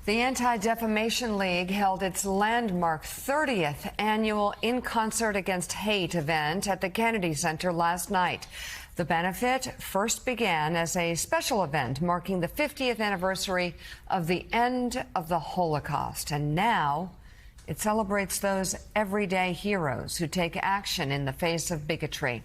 The Anti-Defamation League held its landmark 30th annual In Concert Against Hate event at the Kennedy Center last night. The benefit first began as a special event marking the 50th anniversary of the end of the Holocaust, and now it celebrates those everyday heroes who take action in the face of bigotry.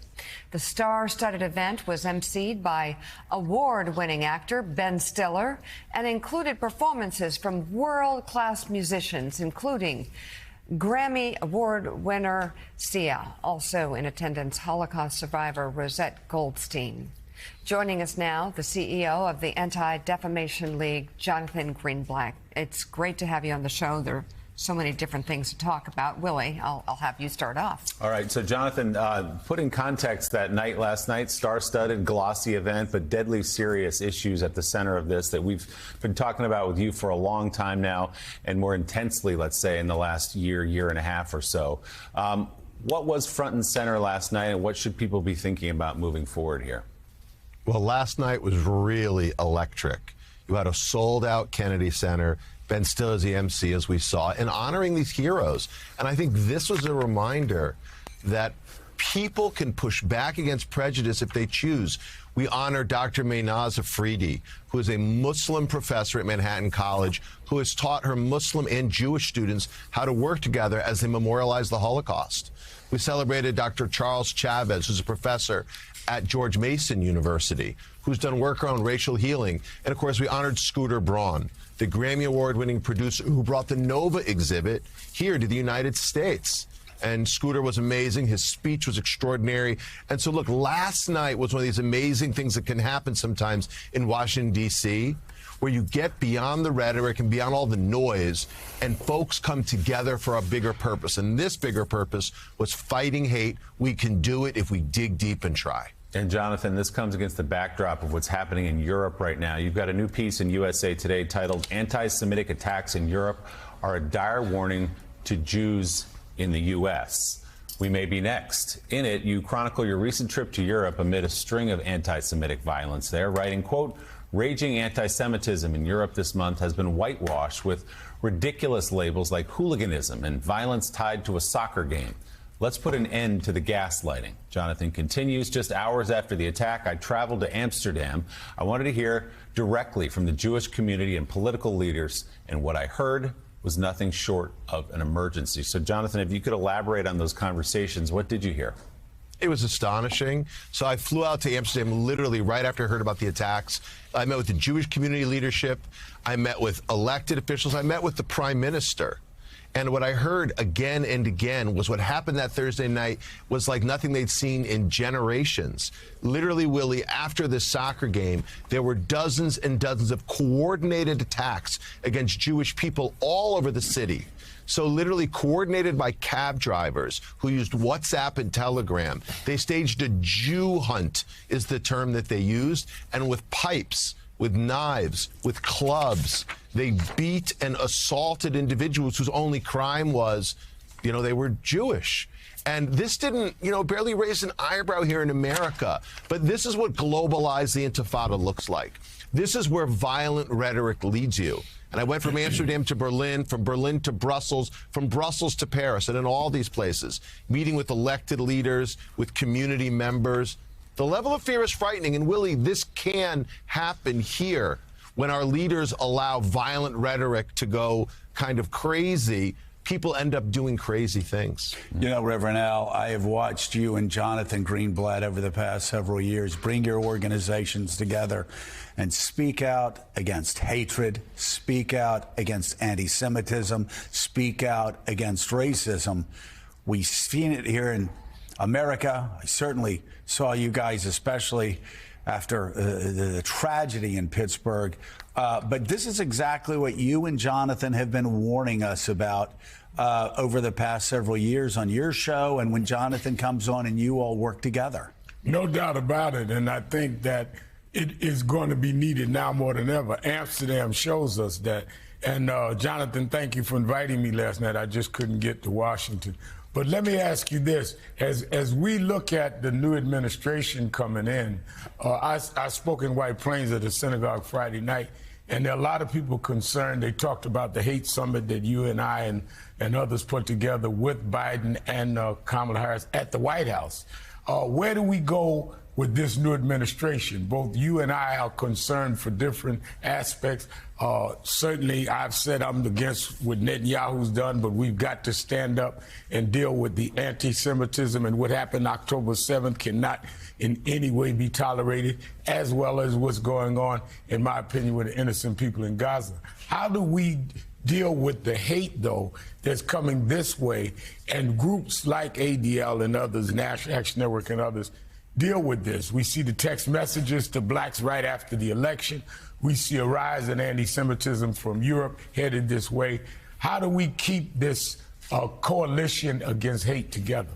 The star-studded event was emceed by award-winning actor Ben Stiller and included performances from world-class musicians, including Grammy Award winner Sia. Also in attendance, Holocaust survivor Rosette Goldstein. Joining us now, the CEO of the Anti-Defamation League, Jonathan Greenblatt. It's great to have you on the show. There are so many different things to talk about. Willie, I'll have you start off. All right. So, Jonathan, put in context that night last night, star-studded, glossy event, but deadly serious issues at the center of this that we've been talking about with you for a long time now, and more intensely, let's say, in the last year and a half or so. What was front and center last night, and what should people be thinking about moving forward here? Well, last night was really electric. You had a sold-out Kennedy Center. Ben Stiller's the MC, as we saw, and honoring these heroes. And I think this was a reminder that people can push back against prejudice if they choose. We honor Dr. Mehnaz Afridi, who is a Muslim professor at Manhattan College, who has taught her Muslim and Jewish students how to work together as they memorialize the Holocaust. We celebrated Dr. Charles Chavez, who's a professor at George Mason University, who's done work around racial healing. And, of course, we honored Scooter Braun, the Grammy Award-winning producer who brought the Nova exhibit here to the United States. And Scooter was amazing. His speech was extraordinary. And so, look, last night was one of these amazing things that can happen sometimes in Washington, D.C., where you get beyond the rhetoric and beyond all the noise, and folks come together for a bigger purpose. And this bigger purpose was fighting hate. We can do it if we dig deep and try. And, Jonathan, this comes against the backdrop of what's happening in Europe right now. You've got a new piece in USA Today titled "Anti-Semitic Attacks in Europe Are a Dire Warning to Jews in the U.S." We may be next. In it, you chronicle your recent trip to Europe amid a string of anti-Semitic violence there, writing, quote, "Raging anti-Semitism in Europe this month has been whitewashed with ridiculous labels like hooliganism and violence tied to a soccer game. Let's put an end to the gaslighting." Jonathan continues, "Just hours after the attack, I traveled to Amsterdam. I wanted to hear directly from the Jewish community and political leaders, and what I heard was nothing short of an emergency." So, Jonathan, if you could elaborate on those conversations, what did you hear? It was astonishing. So I flew out to Amsterdam literally right after I heard about the attacks. I met with the Jewish community leadership. I met with elected officials. I met with the prime minister. And what I heard again and again was what happened that Thursday night was like nothing they'd seen in generations. Literally, Willie, after this soccer game, there were dozens and dozens of coordinated attacks against Jewish people all over the city. So literally coordinated by cab drivers who used WhatsApp and Telegram. They staged a Jew hunt, is the term that they used, and with pipes, with knives, with clubs. They beat and assaulted individuals whose only crime was, they were Jewish. And this didn't, barely raise an eyebrow here in America. But this is what globalized the Intifada looks like. This is where violent rhetoric leads you. And I went from Amsterdam to Berlin, from Berlin to Brussels, from Brussels to Paris, and in all these places, meeting with elected leaders, with community members. The level of fear is frightening. And, Willie, this can happen here when our leaders allow violent rhetoric to go kind of crazy. People end up doing crazy things. Reverend Al, I have watched you and Jonathan Greenblatt over the past several years bring your organizations together and speak out against hatred, speak out against anti-Semitism, speak out against racism. We've seen it here in America. I certainly saw you guys, especially after the tragedy in Pittsburgh. But this is exactly what you and Jonathan have been warning us about over the past several years on your show and when Jonathan comes on and you all work together. No doubt about it. And I think that it is going to be needed now more than ever. Amsterdam shows us that. And Jonathan, thank you for inviting me last night. I just couldn't get to Washington. But let me ask you this. As we look at the new administration coming in, I spoke in White Plains at the synagogue Friday night, And there are a lot of people concerned. They talked about the hate summit that you and I and others put together with Biden and Kamala Harris at the White House. Where do we go with this new administration? Both you and I are concerned for different aspects. Certainly, I've said I'm against what Netanyahu's done, but we've got to stand up and deal with the anti-Semitism, and what happened October 7th cannot in any way be tolerated, as well as what's going on, in my opinion, with the innocent people in Gaza. How do we deal with the hate, though, that's coming this way, and groups like ADL and others, National Action Network and others, deal with this? We see the text messages to blacks right after the election. We see a rise in anti-Semitism from Europe headed this way. How do we keep this coalition against hate together?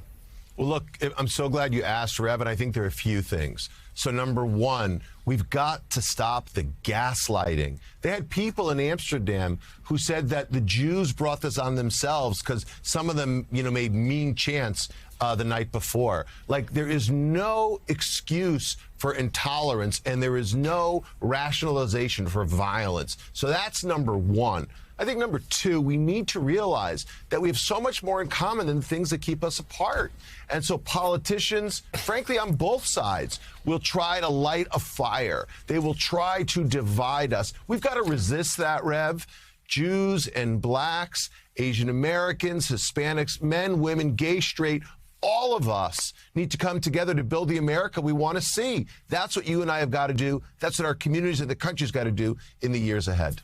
Well, look, I'm so glad you asked, Rev, and I think there are a few things. So, number one, we've got to stop the gaslighting. They had people in Amsterdam who said that the Jews brought this on themselves because some of them, made mean chants the night before. Like, there is no excuse for intolerance, and there is no rationalization for violence. So that's number one. I think number two, we need to realize that we have so much more in common than the things that keep us apart. And so politicians, frankly, on both sides, will try to light a fire. They will try to divide us. We've got to resist that, Rev. Jews and blacks, Asian Americans, Hispanics, men, women, gay, straight, all of us need to come together to build the America we want to see. That's what you and I have got to do. That's what our communities and the country's got to do in the years ahead.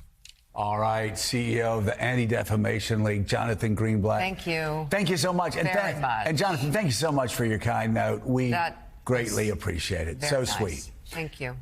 All right, CEO of the Anti-Defamation League, Jonathan Greenblatt. Thank you. Thank you so much. Very much. And Jonathan, thank you so much for your kind note. We greatly appreciate it. So Nice. sweet. Thank you.